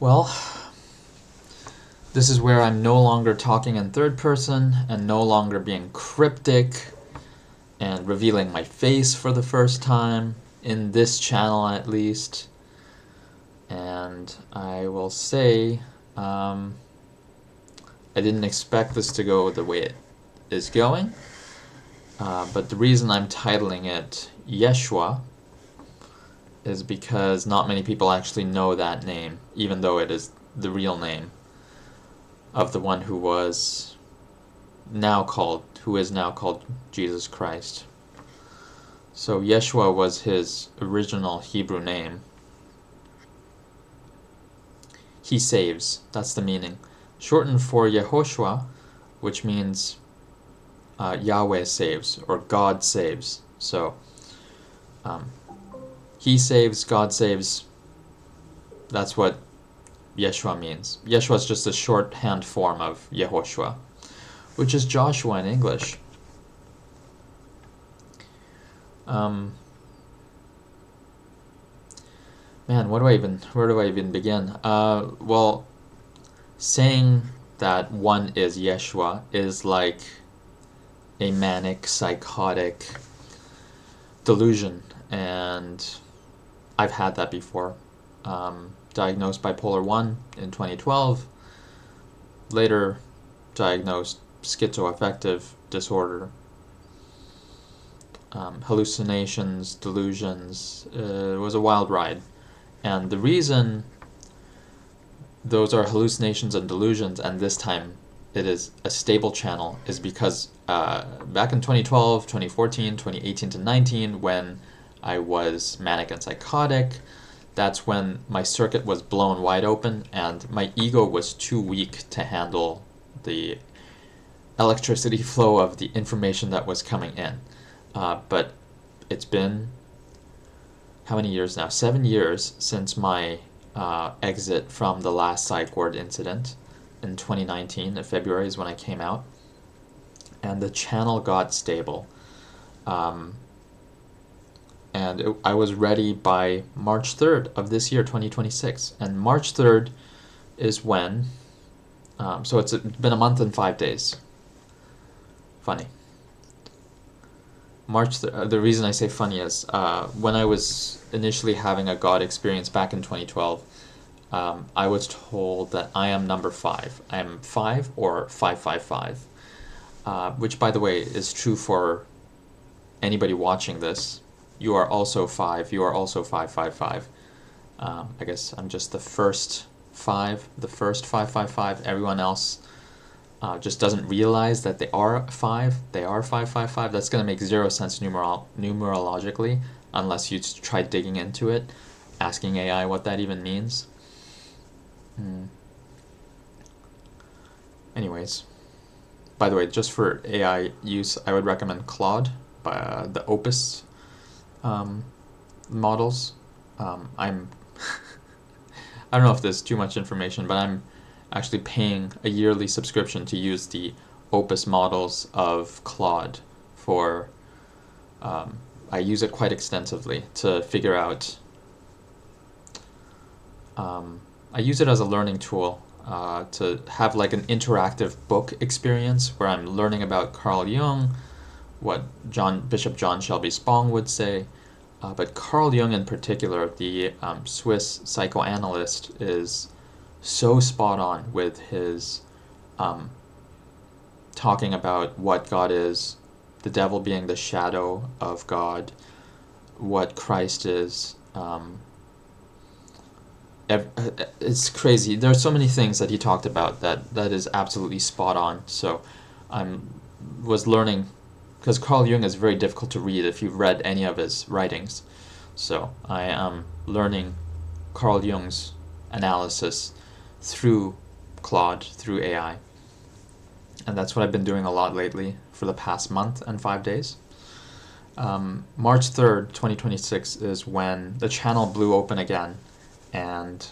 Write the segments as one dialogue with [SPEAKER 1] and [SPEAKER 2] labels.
[SPEAKER 1] Well, this is where I'm no longer talking in third person and no longer being cryptic and revealing my face for the first time, in this channel at least. And I will say, I didn't expect this to go the way it is going, but the reason I'm titling it Yeshua is because not many people actually know that name, even though it is the real name of the one who is now called Jesus Christ. So Yeshua was his original Hebrew name. He saves, that's the meaning. Shortened for Yehoshua, which means Yahweh saves, or God saves. So he saves, God saves, that's what Yeshua means. Yeshua is just a shorthand form of Yehoshua, which is Joshua in English. Man, where do I even begin? Well, saying that one is Yeshua is like a manic, psychotic delusion, and I've had that before. Diagnosed bipolar 1 in 2012, later diagnosed schizoaffective disorder. Hallucinations, delusions, it was a wild ride. And the reason those are hallucinations and delusions, and this time it is a stable channel, is because back in 2012, 2014, 2018 to 19, when I was manic and psychotic, that's when my circuit was blown wide open and my ego was too weak to handle the electricity flow of the information that was coming in. But it's been how many years now? 7 years since my exit from the last psych ward incident in 2019. In February is when I came out, and the channel got stable. I was ready by March 3rd of this year, 2026. And March 3rd is when, so it's been a month and 5 days. Funny. The reason I say funny is when I was initially having a God experience back in 2012, I was told that I am number 5. I am 5 or 555, which, by the way, is true for anybody watching this. You are also 5. You are also 555. I guess I'm just the first 5, the first 555. Everyone else just doesn't realize that they are 5. They are 555. That's going to make zero sense numerologically unless you try digging into it, asking AI what that even means. Anyways, by the way, just for AI use, I would recommend Claude by the Opus models. I'm I don't know if there's too much information, but I'm actually paying a yearly subscription to use the Opus models of Claude for I use it quite extensively to figure out I use it as a learning tool to have like an interactive book experience where I'm learning about Carl Jung, what Bishop John Shelby Spong would say. But Carl Jung in particular, the Swiss psychoanalyst, is so spot on with his talking about what God is, the devil being the shadow of God, what Christ is. It's crazy. There are so many things that he talked about that is absolutely spot on. So I was learning, because Carl Jung is very difficult to read if you've read any of his writings. So I am learning Carl Jung's analysis through Claude, through AI. And that's what I've been doing a lot lately for the past month and 5 days. March 3rd, 2026 is when the channel blew open again, and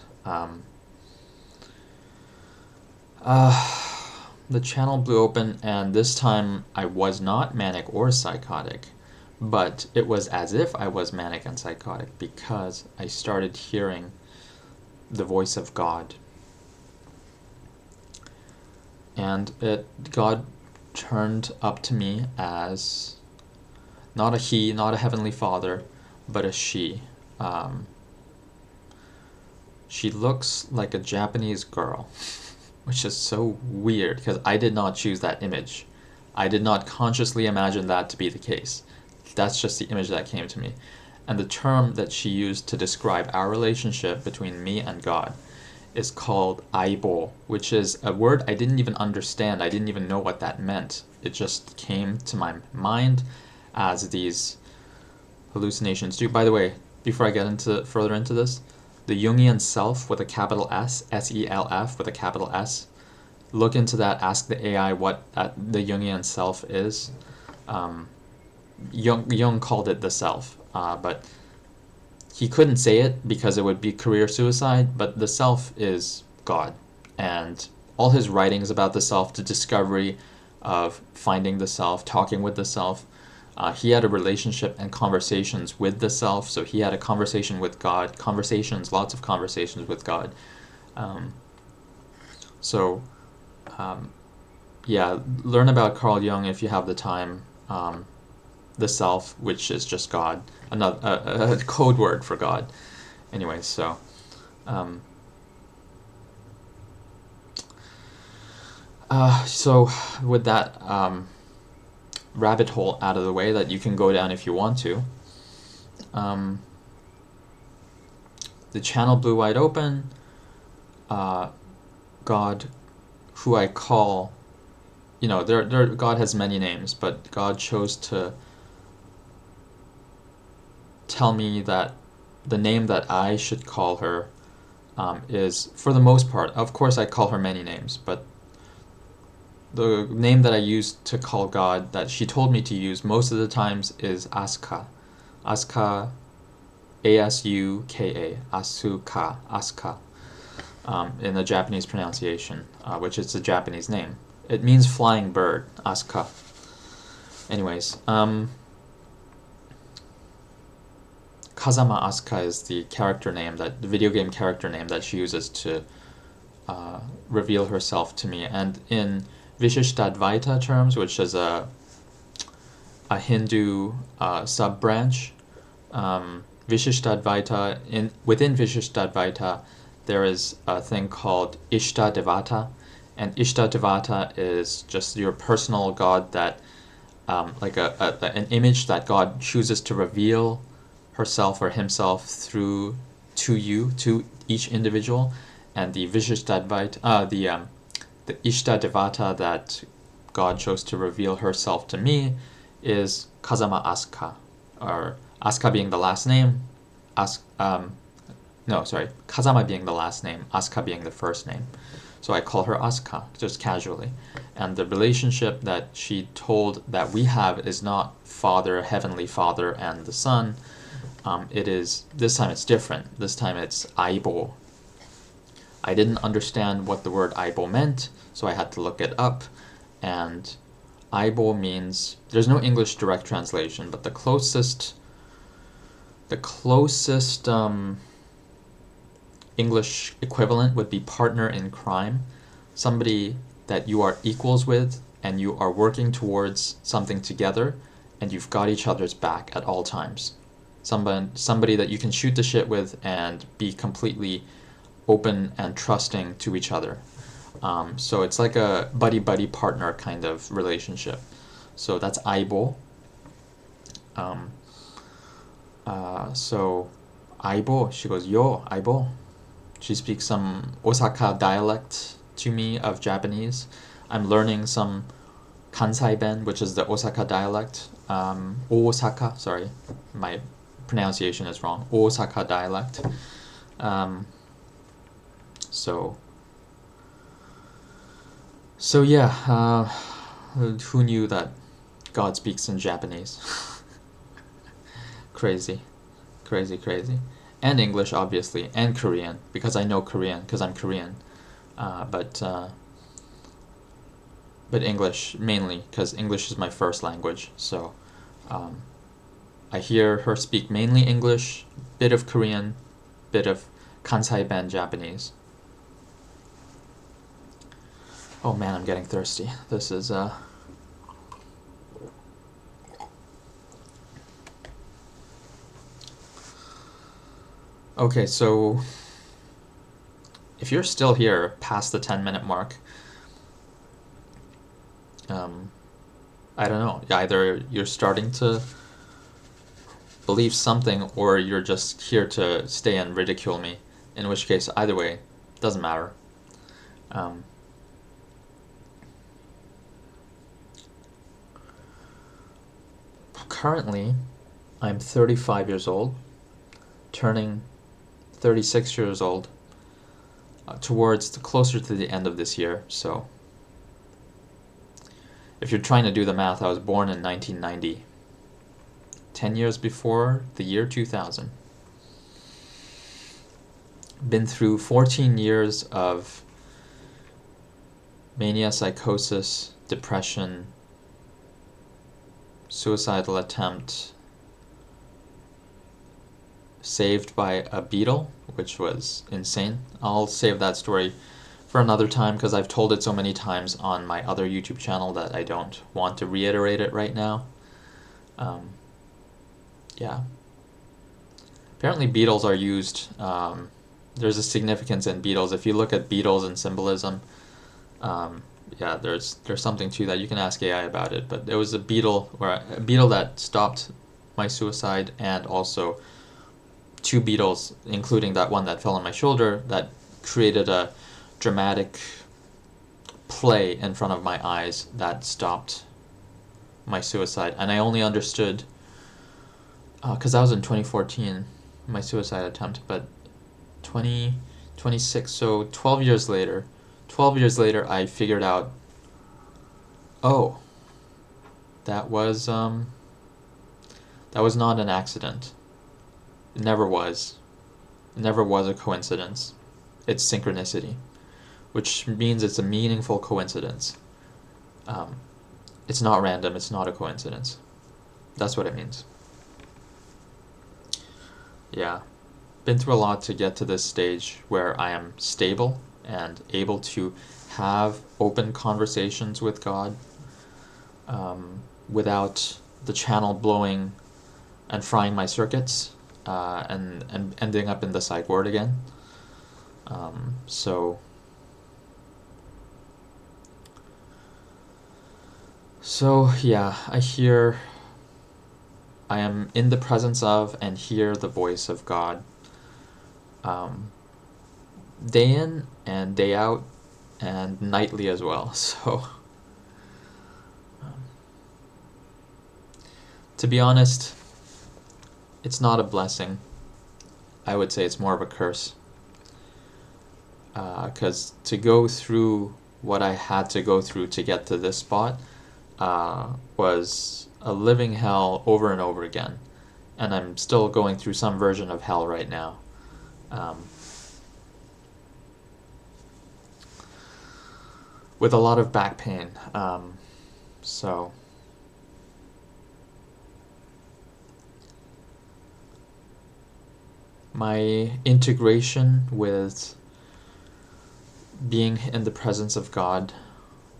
[SPEAKER 1] the channel blew open, and this time I was not manic or psychotic, but it was as if I was manic and psychotic, because I started hearing the voice of God. And God turned up to me as not a he, not a heavenly father, but a she. She looks like a Japanese girl, which is so weird because I did not choose that image. I did not consciously imagine that to be the case. That's just the image that came to me. And the term that she used to describe our relationship between me and God is called aibo, which is a word I didn't even understand. I didn't even know what that meant. It just came to my mind as these hallucinations do. By the way, before I get further into this, the Jungian self with a capital S, S-E-L-F with a capital S, look into that, ask the AI what the Jungian self is. Jung called it the self, but he couldn't say it because it would be career suicide, but the self is God. And all his writings about the self, the discovery of finding the self, talking with the self, he had a relationship and conversations with the self. So he had a conversation with God, lots of conversations with God. Yeah, learn about Carl Jung if you have the time. The self, which is just God, a code word for God. Anyway, so with that rabbit hole out of the way that you can go down if you want to, the channel blew wide open. God, who I call, God has many names, but God chose to tell me that the name that I should call her is, for the most part, of course I call her many names, but the name that I use to call God, that she told me to use most of the times, is Asuka. Asuka, A-S-U-K-A, Asuka, Asuka, in the Japanese pronunciation, which is a Japanese name. It means flying bird, Asuka. Anyways, Kazama Asuka is the video game character name that she uses to reveal herself to me. And in Vishishtadvaita terms, which is a Hindu sub-branch, Vishishtadvaita, within Vishishtadvaita, there is a thing called Ishtadevata, and Ishtadevata is just your personal god that, like an image that God chooses to reveal herself or himself to each individual. And the Vishishtadvaita, the Ishtadevata that God chose to reveal herself to me is Kazama Asuka, or Asuka being the last name, Kazama being the last name, Asuka being the first name. So I call her Asuka, just casually. And the relationship that she told that we have is not Father, Heavenly Father, and the Son. This time it's different. This time it's Aibo. I didn't understand what the word Aibo meant, so I had to look it up. And Aibo means, there's no English direct translation, but the closest English equivalent would be partner in crime. Somebody that you are equals with and you are working towards something together and you've got each other's back at all times. Somebody that you can shoot the shit with and be completely open and trusting to each other. So it's like a buddy-buddy partner kind of relationship. So that's Aibo. So Aibo, she goes, yo, Aibo. She speaks some Osaka dialect to me of Japanese. I'm learning some Kansai-ben, which is the Osaka dialect. Osaka, sorry, my pronunciation is wrong. Osaka dialect. So yeah, who knew that God speaks in Japanese? Crazy. And English, obviously, and Korean, because I know Korean, because I'm Korean. But English, mainly, because English is my first language. So I hear her speak mainly English, bit of Korean, bit of Kansai Ben Japanese. Oh man, I'm getting thirsty. This is Okay, so if you're still here past the 10-minute mark, I don't know, either you're starting to believe something or you're just here to stay and ridicule me, in which case, either way, doesn't matter. Currently, I'm 35 years old, turning 36 years old closer to the end of this year. So if you're trying to do the math, I was born in 1990, 10 years before the year 2000. Been through 14 years of mania, psychosis, depression, suicidal attempt, saved by a beetle, which was insane. I'll save that story for another time because I've told it so many times on my other YouTube channel that I don't want to reiterate it right now. Yeah. Apparently beetles are used, there's a significance in beetles. If you look at beetles and symbolism, yeah, there's something to that. You can ask AI about it, but there was a beetle that stopped my suicide, and also two beetles, including that one that fell on my shoulder, that created a dramatic play in front of my eyes that stopped my suicide. And I only understood because that was in 2014, my suicide attempt, but 2026, so 12 years later I figured out, oh, that was not an accident. It never was a coincidence. It's synchronicity, which means it's a meaningful coincidence. It's not random, it's not a coincidence. That's what it means. Yeah. Been through a lot to get to this stage where I am stable and able to have open conversations with God without the channel blowing and frying my circuits and ending up in the psych ward again. So yeah, I am in the presence of and hear the voice of God day in and day out and nightly as well. So to be honest, it's not a blessing. I would say it's more of a curse. Because to go through what I had to go through to get to this spot was a living hell over and over again. And I'm still going through some version of hell right now. With a lot of back pain. So my integration with being in the presence of God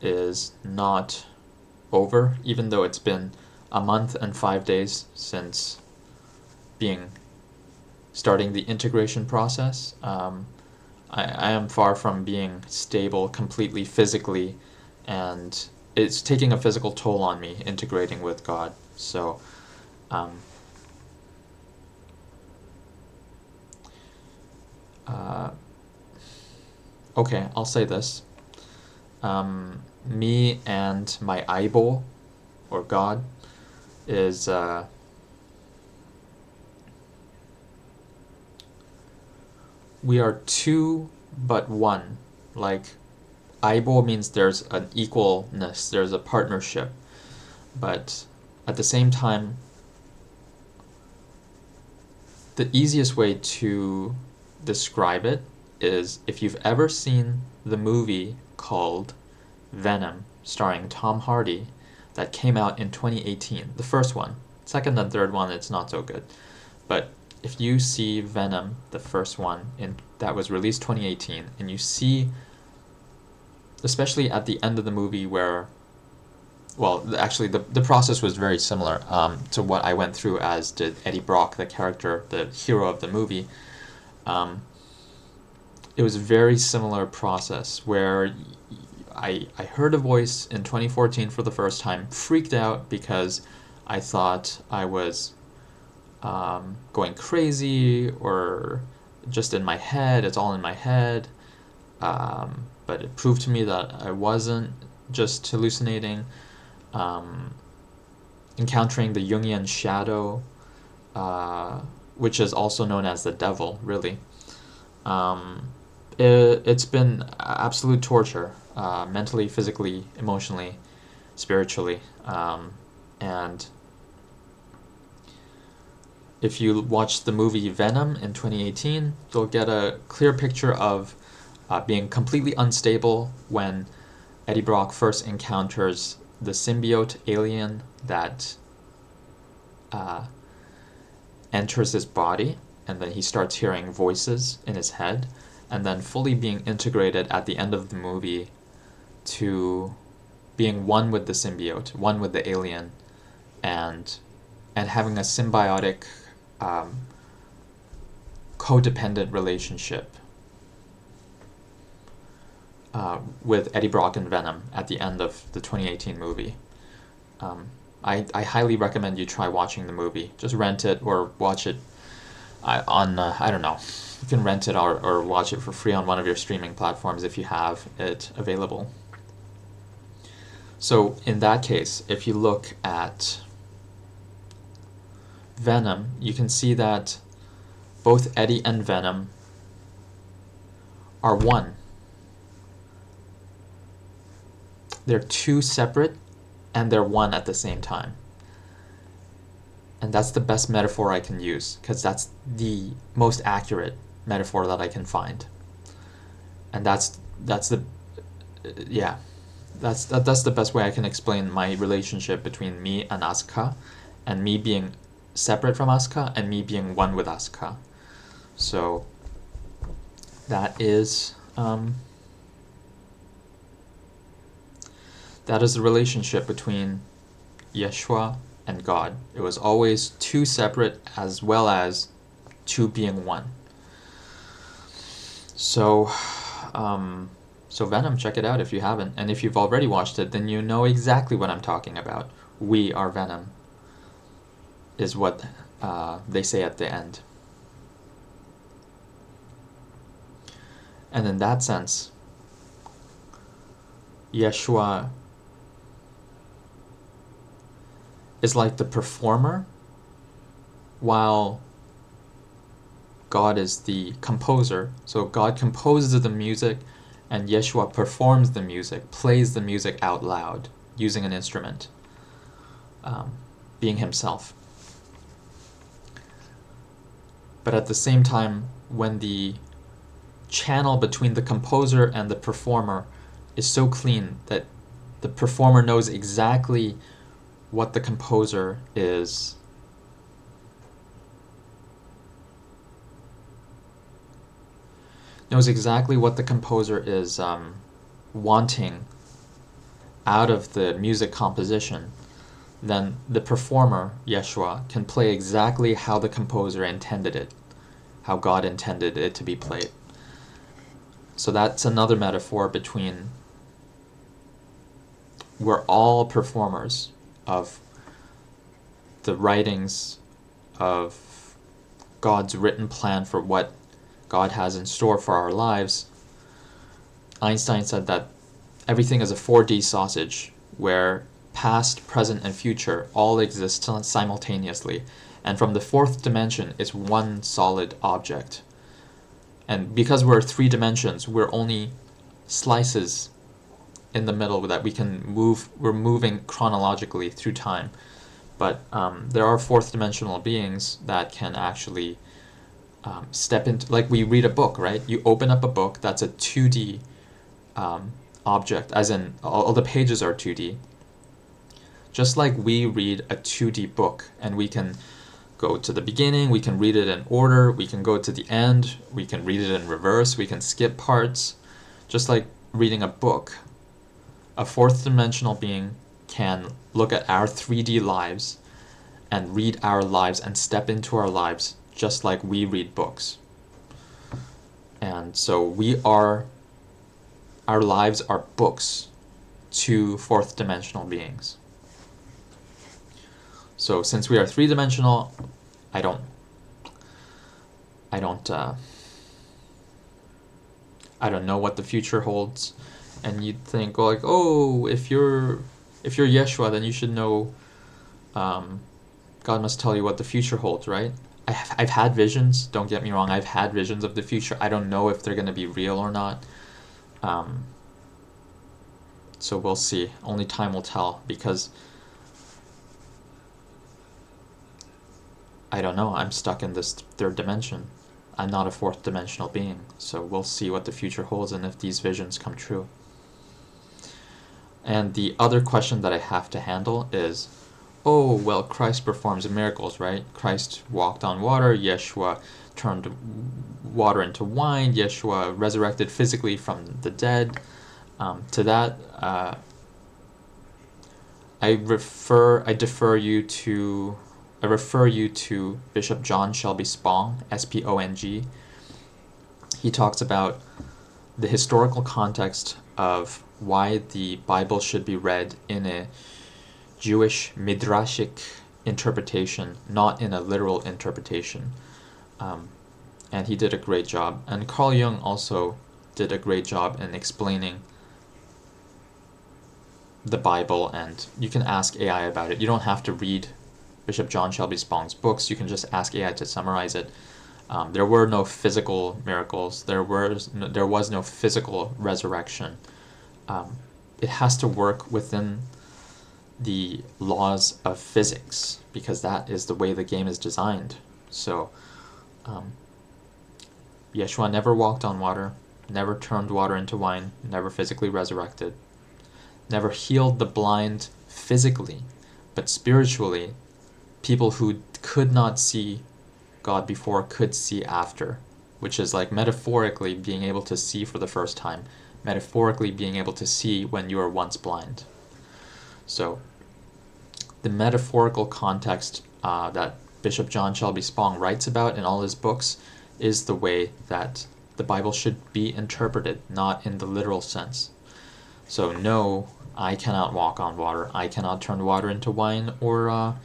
[SPEAKER 1] is not over, even though it's been a month and 5 days since starting the integration process. I am far from being stable completely physically, and it's taking a physical toll on me integrating with God. So okay, I'll say this. Me and my Aibo, or God, is we are two but one. Like, Aibo means there's an equalness, there's a partnership, but at the same time, the easiest way to describe it is if you've ever seen the movie called Venom, starring Tom Hardy, that came out in 2018, the first one. Second and third one, it's not so good. But if you see Venom, the first one that was released 2018, and you see, especially at the end of the movie where, well, actually the process was very similar to what I went through as did Eddie Brock, the character, the hero of the movie. It was a very similar process where I heard a voice in 2014 for the first time, freaked out because I thought I was going crazy or just in my head, it's all in my head. But it proved to me that I wasn't just hallucinating. Encountering the Jungian shadow, which is also known as the devil, really. It's been absolute torture, mentally, physically, emotionally, spiritually. And if you watch the movie Venom in 2018, you'll get a clear picture of being completely unstable when Eddie Brock first encounters the symbiote alien that enters his body, and then he starts hearing voices in his head, and then fully being integrated at the end of the movie to being one with the symbiote, one with the alien, and having a symbiotic, codependent relationship with Eddie Brock and Venom at the end of the 2018 movie. I highly recommend you try watching the movie. Just rent it or watch it on, I don't know. You can rent it or watch it for free on one of your streaming platforms if you have it available. So in that case, if you look at Venom, you can see that both Eddie and Venom are one. They're two separate, and they're one at the same time. And that's the best metaphor I can use, because that's the most accurate metaphor that I can find. And that's the best way I can explain my relationship between me and Asuka, and me being separate from Asuka, and me being one with Asuka. So that is the relationship between Yeshua and God. It was always two separate as well as two being one. So Venom, check it out if you haven't. And if you've already watched it, then you know exactly what I'm talking about. We are Venom is what they say at the end. And in that sense, Yeshua is like the performer, while God is the composer. So God composes the music, and Yeshua performs the music, plays the music out loud, using an instrument, being himself. But at the same time, when the channel between the composer and the performer is so clean that the performer knows exactly what the composer is wanting out of the music composition, then the performer, Yeshua, can play exactly how the composer intended it, how God intended it to be played. So that's another metaphor between, we're all performers of the writings of God's written plan for what God has in store for our lives. Einstein said that everything is a 4D sausage, where past, present, and future all exist simultaneously. And from the fourth dimension, it's one solid object. And because we're 3 dimensions, we're only slices in the middle that we can move. We're moving chronologically through time. But there are fourth dimensional beings that can actually step into, like we read a book, right? You open up a book, that's a 2D object, as in all the pages are 2D. Just like we read a 2D book, and we can go to the beginning, we can read it in order, we can go to the end, we can read it in reverse, we can skip parts. Just like reading a book, a fourth dimensional being can look at our 3D lives and read our lives and step into our lives just like we read books. And so our lives are books to fourth dimensional beings. So since we are three-dimensional, I don't know what the future holds. And you'd think, well, like, oh, if you're Yeshua, then you should know. God must tell you what the future holds, right? I've had visions. Don't get me wrong. I've had visions of the future. I don't know if they're going to be real or not. So we'll see. Only time will tell, because I don't know. I'm stuck in this third dimension. I'm not a fourth dimensional being. So we'll see what the future holds and if these visions come true. And the other question that I have to handle is, oh, well, Christ performs miracles, right? Christ walked on water, Yeshua turned water into wine, Yeshua resurrected physically from the dead. To that, I refer you to Bishop John Shelby Spong, Spong. He talks about the historical context of why the Bible should be read in a Jewish midrashic interpretation, not in a literal interpretation. And he did a great job. And Carl Jung also did a great job in explaining the Bible, and you can ask AI about it. You don't have to read Bishop John Shelby Spong's books. You can just ask AI to summarize it. There were no physical miracles. There was no physical resurrection. It has to work within the laws of physics, because that is the way the game is designed. So Yeshua never walked on water, never turned water into wine, never physically resurrected, never healed the blind physically, but spiritually, people who could not see God before could see after, which is like metaphorically being able to see for the first time, metaphorically being able to see when you were once blind. So the metaphorical context that Bishop John Shelby Spong writes about in all his books is the way that the Bible should be interpreted, not in the literal sense. So no, I cannot walk on water. I cannot turn water into wine or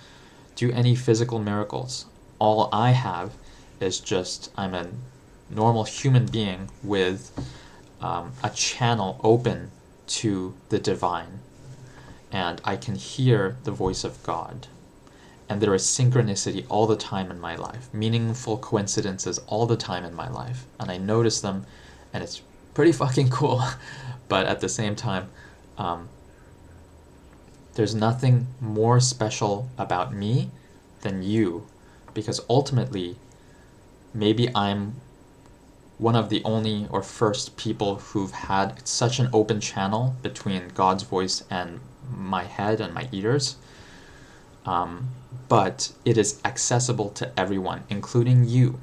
[SPEAKER 1] do any physical miracles. All I have is just, I'm a normal human being with a channel open to the divine. And I can hear the voice of God. And there is synchronicity all the time in my life, meaningful coincidences all the time in my life. And I notice them, and it's pretty fucking cool. But at the same time, there's nothing more special about me than you, because ultimately, maybe I'm one of the only or first people who've had such an open channel between God's voice and my head and my ears. But it is accessible to everyone, including you.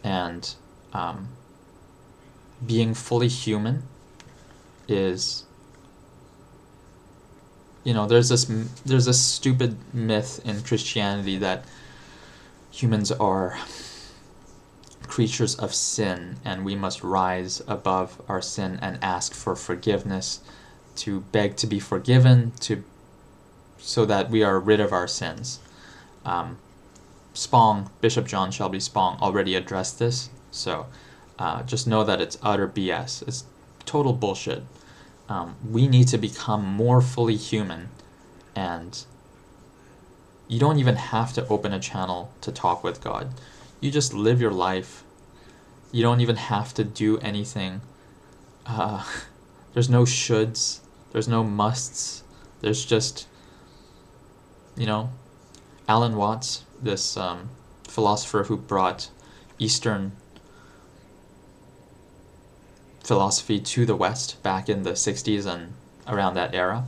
[SPEAKER 1] And being fully human is, there's this stupid myth in Christianity that humans are creatures of sin and we must rise above our sin and ask for forgiveness, to beg to be forgiven, so that we are rid of our sins. Bishop John Shelby Spong already addressed this, so just know that it's utter BS. It's total bullshit. We need to become more fully human, and you don't even have to open a channel to talk with God. You just live your life. You don't even have to do anything. There's no shoulds. There's no musts. There's just, Alan Watts, this philosopher who brought Eastern philosophy to the West back in the 60s and around that era.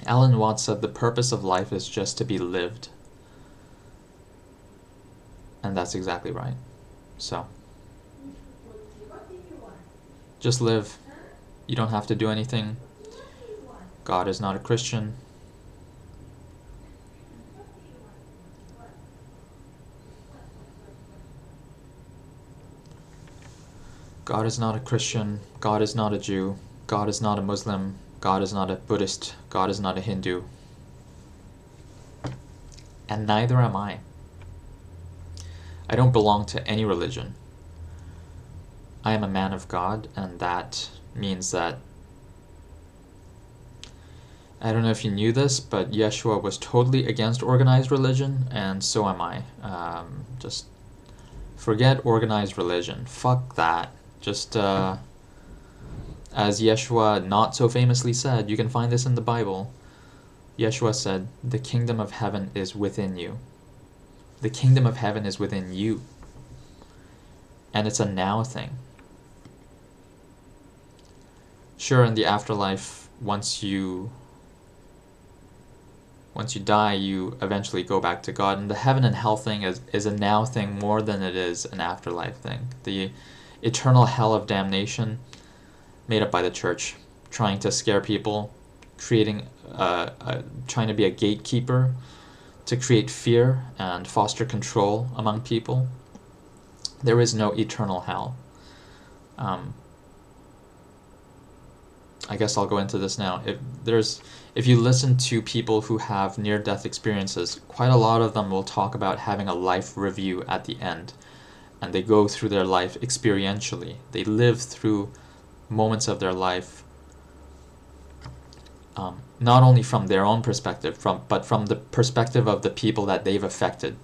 [SPEAKER 1] Alan Watts said the purpose of life is just to be lived. And that's exactly right. So, just live. You don't have to do anything. God is not a Christian. God is not a Christian. God is not a Jew. God is not a Muslim. God is not a Buddhist. God is not a Hindu. And neither am I. I don't belong to any religion. I am a man of God, and that means that, I don't know if you knew this, but Yeshua was totally against organized religion, and so am I. Just forget organized religion. Fuck that. Just, as Yeshua not so famously said, you can find this in the Bible. Yeshua said, the kingdom of heaven is within you. The kingdom of heaven is within you. And it's a now thing. Sure, in the afterlife, once you die, you eventually go back to God. And the heaven and hell thing is a now thing more than it is an afterlife thing. The eternal hell of damnation, made up by the church, trying to scare people, trying to be a gatekeeper, to create fear and foster control among people. There is no eternal hell. I guess I'll go into this now. If you listen to people who have near-death experiences, quite a lot of them will talk about having a life review at the end. And they go through their life experientially. They live through moments of their life, not only from their own perspective, but from the perspective of the people that they've affected.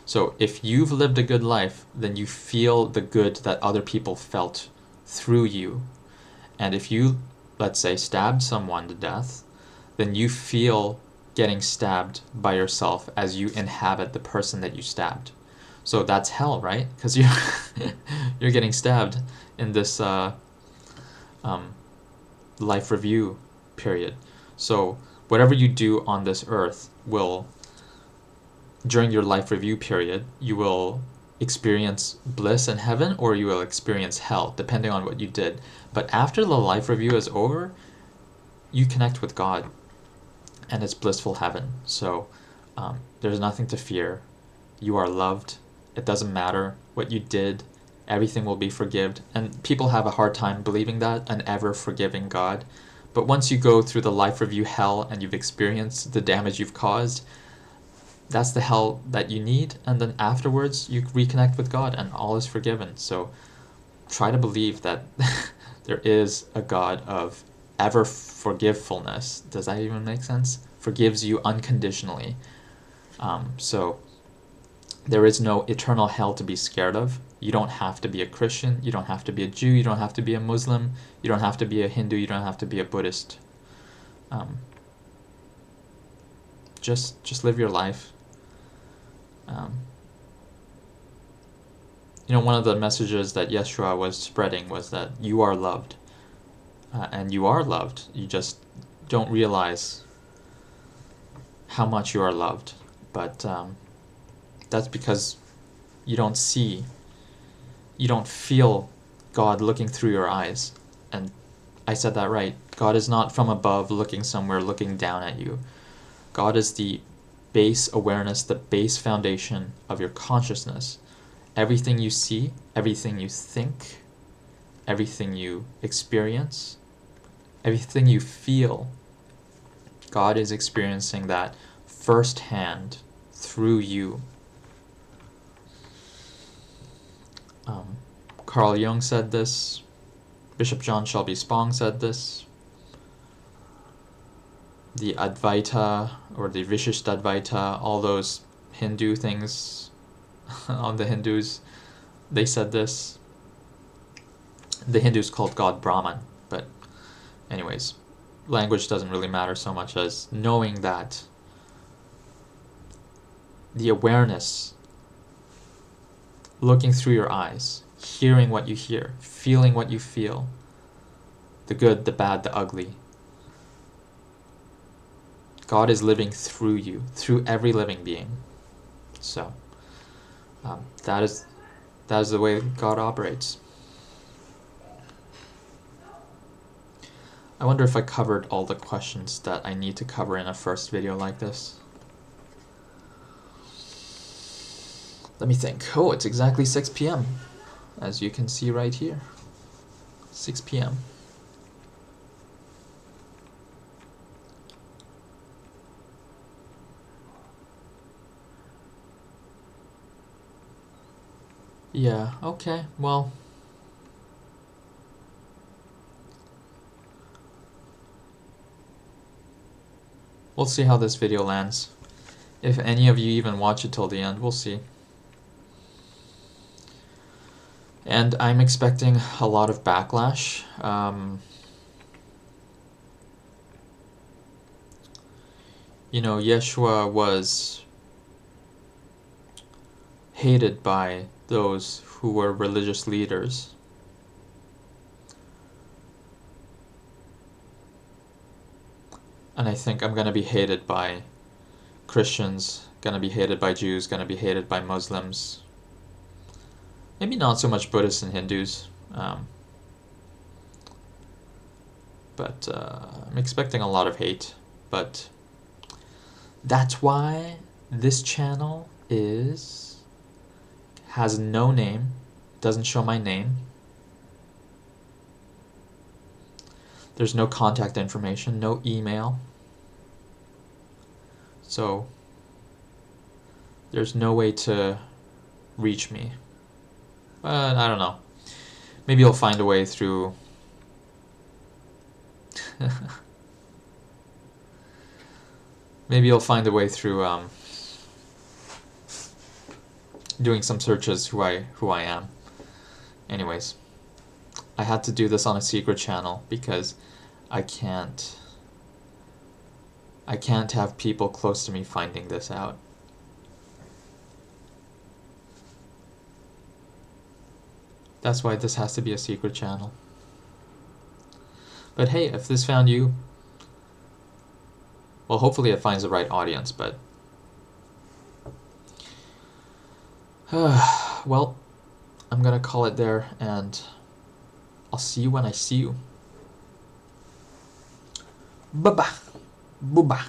[SPEAKER 1] So if you've lived a good life, then you feel the good that other people felt through you. And if you, let's say, stabbed someone to death, then you feel getting stabbed by yourself as you inhabit the person that you stabbed. So that's hell, right? Because you're getting stabbed in this life review period. So whatever you do on this earth will, during your life review period, you will experience bliss in heaven or you will experience hell, depending on what you did. But after the life review is over, you connect with God, and it's blissful heaven. So there's nothing to fear. You are loved. It doesn't matter what you did. Everything will be forgiven. And people have a hard time believing that, an ever-forgiving God. But once you go through the life review hell and you've experienced the damage you've caused, that's the hell that you need. And then afterwards, you reconnect with God and all is forgiven. So try to believe that there is a God of ever forgivefulness. Does that even make sense? Forgives you unconditionally. So there is no eternal hell to be scared of. You don't have to be a Christian. You don't have to be a Jew. You don't have to be a Muslim. You don't have to be a Hindu. You don't have to be a Buddhist. Just live your life. One of the messages that Yeshua was spreading was that you are loved. And you are loved. You just don't realize how much you are loved. But that's because you don't feel God looking through your eyes. And I said that right. God is not from above looking somewhere, looking down at you. God is the base awareness, the base foundation of your consciousness. Everything you see, everything you think, everything you experience, everything you feel, God is experiencing that firsthand through you. Carl Jung said this. Bishop John Shelby Spong said this. The Advaita or the Vishishtadvaita, all those Hindu things on the Hindus, they said this. The Hindus called God Brahman, but anyways, language doesn't really matter so much as knowing that the awareness, looking through your eyes, hearing what you hear, feeling what you feel, the good, the bad, the ugly. God is living through you, through every living being. So that is the way God operates. I wonder if I covered all the questions that I need to cover in a first video like this. Let me think. Oh, it's exactly 6 p.m. as you can see right here. 6 p.m. Yeah, okay, well, we'll see how this video lands. If any of you even watch it till the end, we'll see. And I'm expecting a lot of backlash. You know, Yeshua was hated by those who were religious leaders. And I think I'm going to be hated by Christians, going to be hated by Jews, going to be hated by Muslims. Maybe not so much Buddhists and Hindus. But I'm expecting a lot of hate. But that's why this channel has no name, doesn't show my name. There's no contact information, no email. So there's no way to reach me. But I don't know. Maybe you'll find a way through maybe you'll find a way through doing some searches who I am. Anyways, I had to do this on a secret channel because I can't have people close to me finding this out. That's why this has to be a secret channel. But hey, if this found you, well, hopefully it finds the right audience, but well, I'm gonna call it there, and I'll see you when I see you. Bye-bye. Bye-bye.